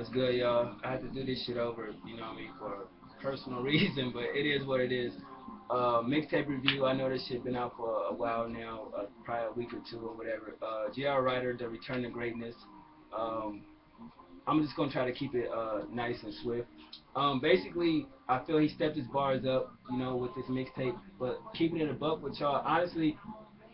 What's good, y'all? I had to do this shit over, you know what I mean, for a personal reason, but it is what it is. Mixtape review, I know this shit been out for a while now, probably a week or two or whatever. J.R. Ryder, The Return to Greatness. Um, I'm just gonna try to keep it nice and swift. Basically, I feel he stepped his bars up, you know, with this mixtape. But keeping it a buck with y'all, honestly,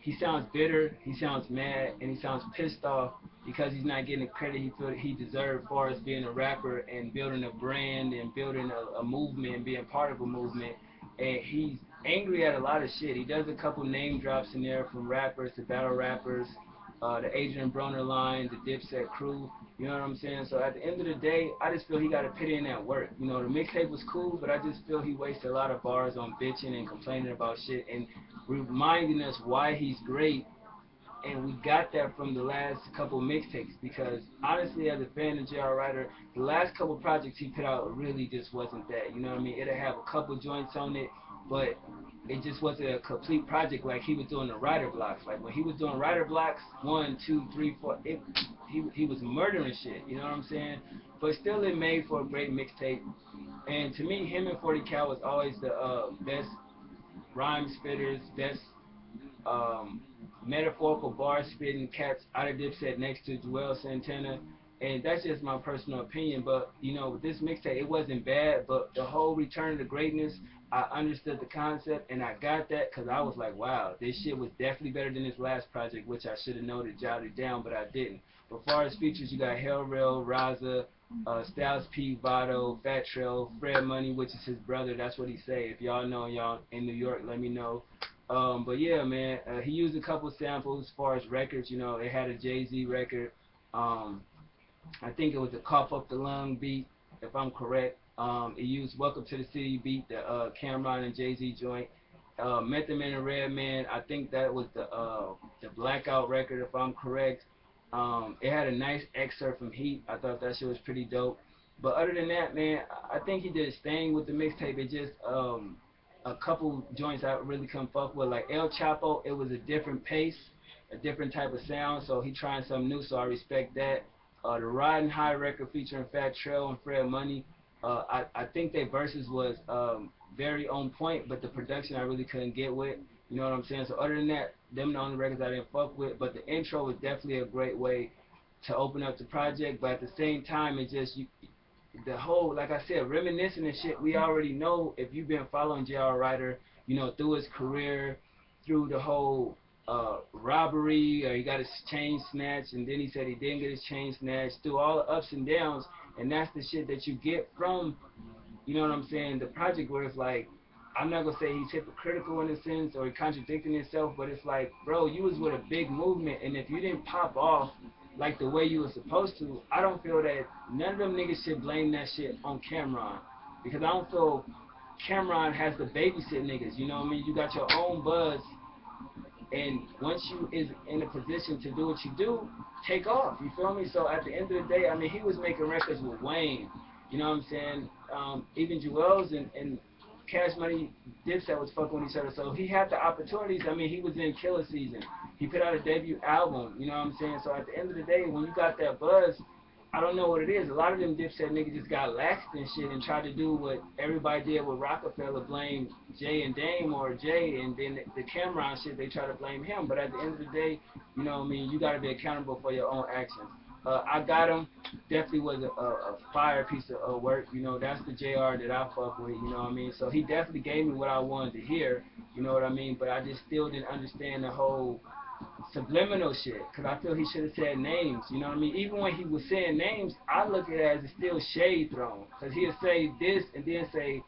he sounds bitter, he sounds mad, and he sounds pissed off because he's not getting the credit he feel he deserved as far as being a rapper and building a brand and building a movement and being part of a movement. And he's angry at a lot of shit. He does a couple name drops in there from rappers to battle rappers, the Adrian Broner line, the Dipset crew. You know what I'm saying? So at the end of the day, I just feel he got to put in that work. You know, the mixtape was cool, but I just feel he wasted a lot of bars on bitching and complaining about shit and reminding us why he's great. And we got that from the last couple mixtapes because honestly, as a fan of J.R. Ryder, the last couple projects he put out really just wasn't that. You know what I mean? It'll have a couple joints on it, but it just wasn't a complete project like he was doing the Ryder blocks. Like when he was doing Ryder blocks, 1, 2, 3, 4, he was murdering shit. You know what I'm saying? But still, it made for a great mixtape. And to me, him and 40 Cal was always the best rhyme spitters, best um, metaphorical bar spitting cats out of Dipset next to Joel Santana. And that's just my personal opinion. But, you know, with this mixtape, it wasn't bad. But the whole Return to Greatness, I understood the concept and I got that because I was like, wow, this shit was definitely better than his last project, which I should have noted, jotted down, but I didn't. But as far as features, you got Hell Rail, Raza, Styles P, Vado, Fat Trail, Fred Money, which is his brother. That's what he say. If y'all know, y'all in New York, let me know. But yeah, man, he used a couple samples as far as records. You know, it had a Jay-Z record. Um, I think it was a Cough Up the Lung beat, if I'm correct. It used Welcome to the City beat, the Cameron and Jay-Z joint. Method Man and Redman, I think that was the Blackout record, if I'm correct. It had a nice excerpt from Heat. I thought that shit was pretty dope. But other than that, man, I think he did his thing with the mixtape. It just a couple joints I really couldn't fuck with. Like El Chapo, it was a different pace, a different type of sound. So he trying something new. So I respect that. The Riding High record featuring Fat Trail and Fred Money. I think their verses was very on point, but the production I really couldn't get with. You know what I'm saying? So other than that, them the only records I didn't fuck with. But the intro was definitely a great way to open up the project. But at the same time, it just the whole, like I said, reminiscing and shit, we already know if you've been following J.R. Ryder, you know, through his career, through the whole robbery, or he got his chain snatched, and then he said he didn't get his chain snatched, through all the ups and downs, and that's the shit that you get from, you know what I'm saying, the project where it's like, I'm not gonna say he's hypocritical in a sense or he contradicting himself, but it's like, bro, you was with a big movement, and if you didn't pop off like the way you were supposed to, I don't feel that none of them niggas should blame that shit on Cameron, because I don't feel Cameron has to babysit niggas. You know what I mean? You got your own buzz, and once you is in a position to do what you do, take off. You feel me? So at the end of the day, I mean, he was making records with Wayne. You know what I'm saying? Even Jewels and Cash Money, Dipset was fucking with each other. So he had the opportunities. I mean, he was in Killer Season. He put out a debut album. You know what I'm saying? So at the end of the day, when you got that buzz, I don't know what it is. A lot of them Dipset niggas just got laxed and shit and tried to do what everybody did with Rockefeller, blame Jay and Dame or Jay, and then the Cameron shit, they try to blame him. But at the end of the day, you know what I mean, you got to be accountable for your own actions. I Got Him definitely was a fire piece of work. You know, that's the JR that I fuck with, you know what I mean? So he definitely gave me what I wanted to hear, you know what I mean? But I just still didn't understand the whole subliminal shit, because I feel he should have said names, you know what I mean? Even when he was saying names, I look at it as it's still shade thrown, because he'll say this and then say,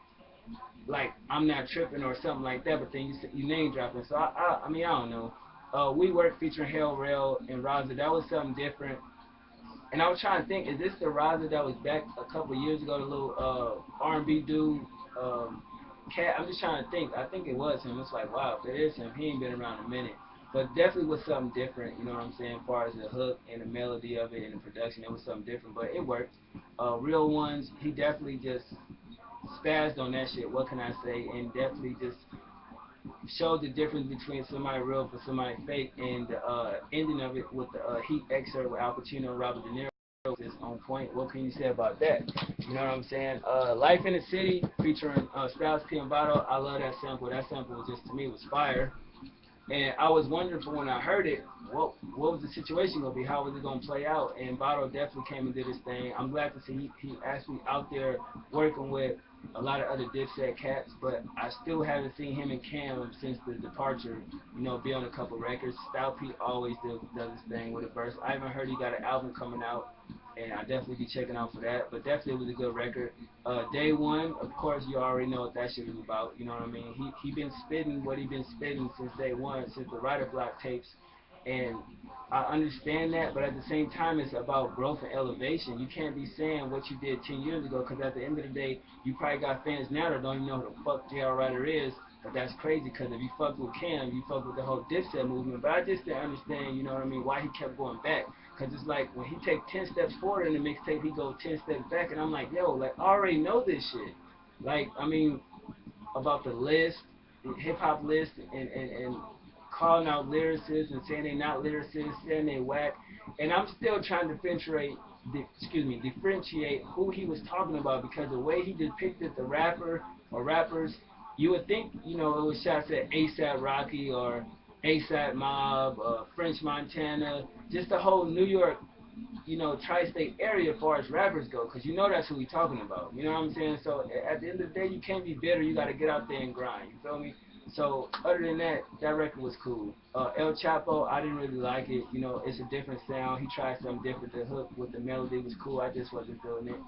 like, I'm not tripping or something like that, but then you name dropping. So I mean, I don't know. We Work featuring Hell Rail and Raza, that was something different. And I was trying to think, is this the Raza that was back a couple of years ago, the little R&B dude, Cat? I'm just trying to think. I think it was him. It's like, wow, if it is him, he ain't been around a minute. But definitely was something different, you know what I'm saying, as far as the hook and the melody of it and the production, it was something different, but it worked. Real Ones, he definitely just spazzed on that shit, what can I say, and definitely just showed the difference between somebody real for somebody fake, and the ending of it with the Heat excerpt with Al Pacino and Robert De Niro. is on point. What can you say about that? You know what I'm saying? Life in the City featuring Styles P and Bottle. I love that sample. That sample was just, to me, was fire. And I was wondering for when I heard it, what was the situation gonna be? How was it gonna play out? And Bottle definitely came and did his thing. I'm glad to see he actually out there working with a lot of other Dipset cats, but I still haven't seen him and Cam since the departure. You know, be on a couple records. Style P always does his thing with a verse. I even heard he got an album coming out, and I definitely be checking out for that. But definitely it was a good record. Day One, of course, you already know what that shit is about. You know what I mean? He been spitting what he been spitting since day one, since the Writer Block tapes, and I understand that. But at the same time, it's about growth and elevation. You can't be saying what you did 10 years ago, because at the end of the day, you probably got fans now that don't even know who the fuck J.R. Writer is. But that's crazy, because if you fuck with Cam, you fuck with the whole Dipset movement. But I just didn't understand, you know what I mean, why he kept going back. Because it's like when he take 10 steps forward in the mixtape, he go 10 steps back. And I'm like, yo, like, I already know this shit. Like, I mean, about the list, the hip hop list, and calling out lyricists and saying they not lyricists, saying they whack. And I'm still trying to differentiate who he was talking about, because the way he depicted the rapper or rappers, you would think, you know, it was shots at ASAP Rocky or ASAP Mob, French Montana, just the whole New York, you know, tri-state area as far as rappers go, because you know that's who we talking about. You know what I'm saying? So at the end of the day, you can't be bitter. You got to get out there and grind. You feel me? So other than that, that record was cool. El Chapo, I didn't really like it. You know, it's a different sound. He tried something different. The hook with the melody was cool. I just wasn't feeling it.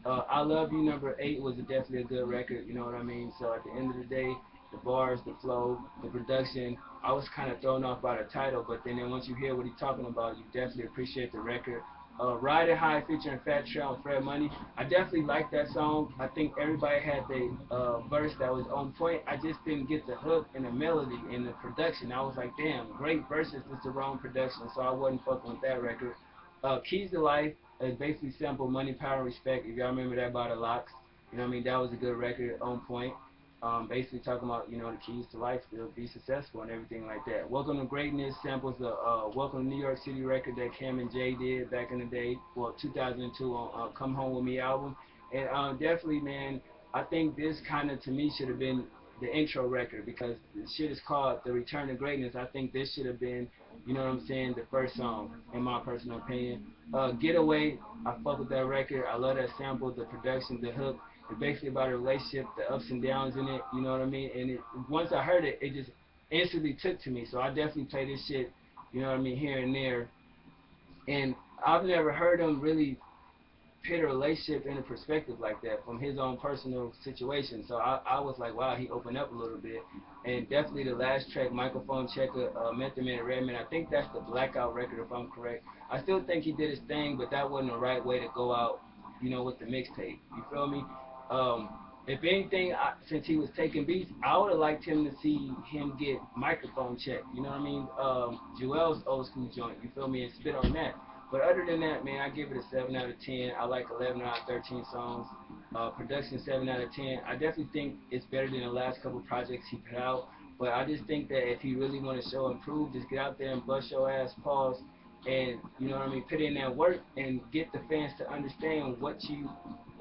I Love You #8 was definitely a good record. You know what I mean? So at the end of the day, the bars, the flow, the production, I was kind of thrown off by the title, but then once you hear what he's talking about, you definitely appreciate the record. Riding High featuring Fat Trail and Fred Money. I definitely like that song. I think everybody had the verse that was on point. I just didn't get the hook and the melody and the production. I was like, damn, great verses, just the wrong production, so I wasn't fucking with that record. Keys to Life is basically simple, money, power, respect. If y'all remember that by the Locks, you know what I mean? That was a good record, on point. Basically talking about, you know, the keys to life to be successful and everything like that. Welcome to Greatness samples the Welcome to New York City record that Cam and Jay did back in the day, well, 2002 on Come Home With Me album. And definitely, man, I think this kind of, to me, should have been the intro record, because the shit is called The Return to Greatness. I think this should have been, you know what I'm saying, the first song, in my personal opinion. Getaway, I fuck with that record. I love that sample, the production, the hook. It's basically about a relationship, the ups and downs in it, you know what I mean? And once I heard it, it just instantly took to me. So I definitely play this shit, you know what I mean, here and there. And I've never heard him really put a relationship in a perspective like that from his own personal situation. So I was like, wow, he opened up a little bit. And definitely the last track, Microphone Checker, Method Man and Redman, I think that's the Blackout record if I'm correct. I still think he did his thing, but that wasn't the right way to go out, you know, with the mixtape. You feel me? Um, if anything, since he was taking beats, I would have liked him to see him get Microphone Check. You know what I mean? Joel's old school joint. You feel me? And spit on that. But other than that, man, I give it a 7 out of 10. I like 11 out of 13 songs. Production 7 out of 10. I definitely think it's better than the last couple projects he put out. But I just think that if he really want to show and prove, just get out there and bust your ass, pause, and, you know what I mean, put in that work and get the fans to understand what you.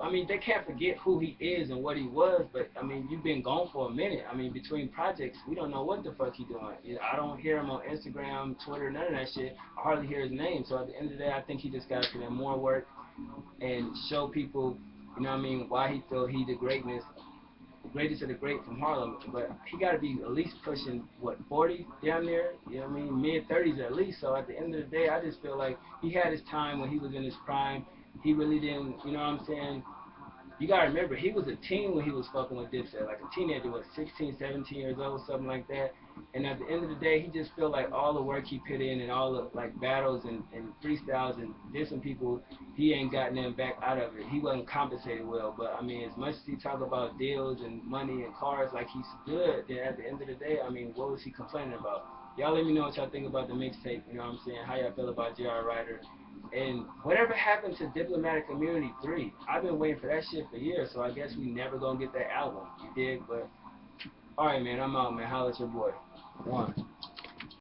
I mean, they can't forget who he is and what he was, but I mean, you've been gone for a minute. I mean, between projects, we don't know what the fuck he doing. I don't hear him on Instagram, Twitter, none of that shit. I hardly hear his name. So at the end of the day, I think he just got to put in more work and show people, you know what I mean, why he feel he the greatest of the great from Harlem. But he got to be at least pushing, what, 40 down there? You know what I mean? Mid 30s at least. So at the end of the day, I just feel like he had his time when he was in his prime. He really didn't, you know what I'm saying? You gotta remember, he was a teen when he was fucking with Dipset, like a teenager, what, 16, 17 years old, something like that. And at the end of the day, he just feel like all the work he put in and all the like battles and freestyles and dissing people, he ain't got nothing back out of it. He wasn't compensated well. But I mean, as much as he talk about deals and money and cars like he's good, then at the end of the day, I mean, what was he complaining about? Y'all let me know what y'all think about the mixtape. You know what I'm saying? How y'all feel about J.R. Ryder? And whatever happened to Diplomatic Immunity 3? I've been waiting for that shit for years, so I guess we never gonna get that album. You dig? But alright, man, I'm out, man. Holla at your boy. One.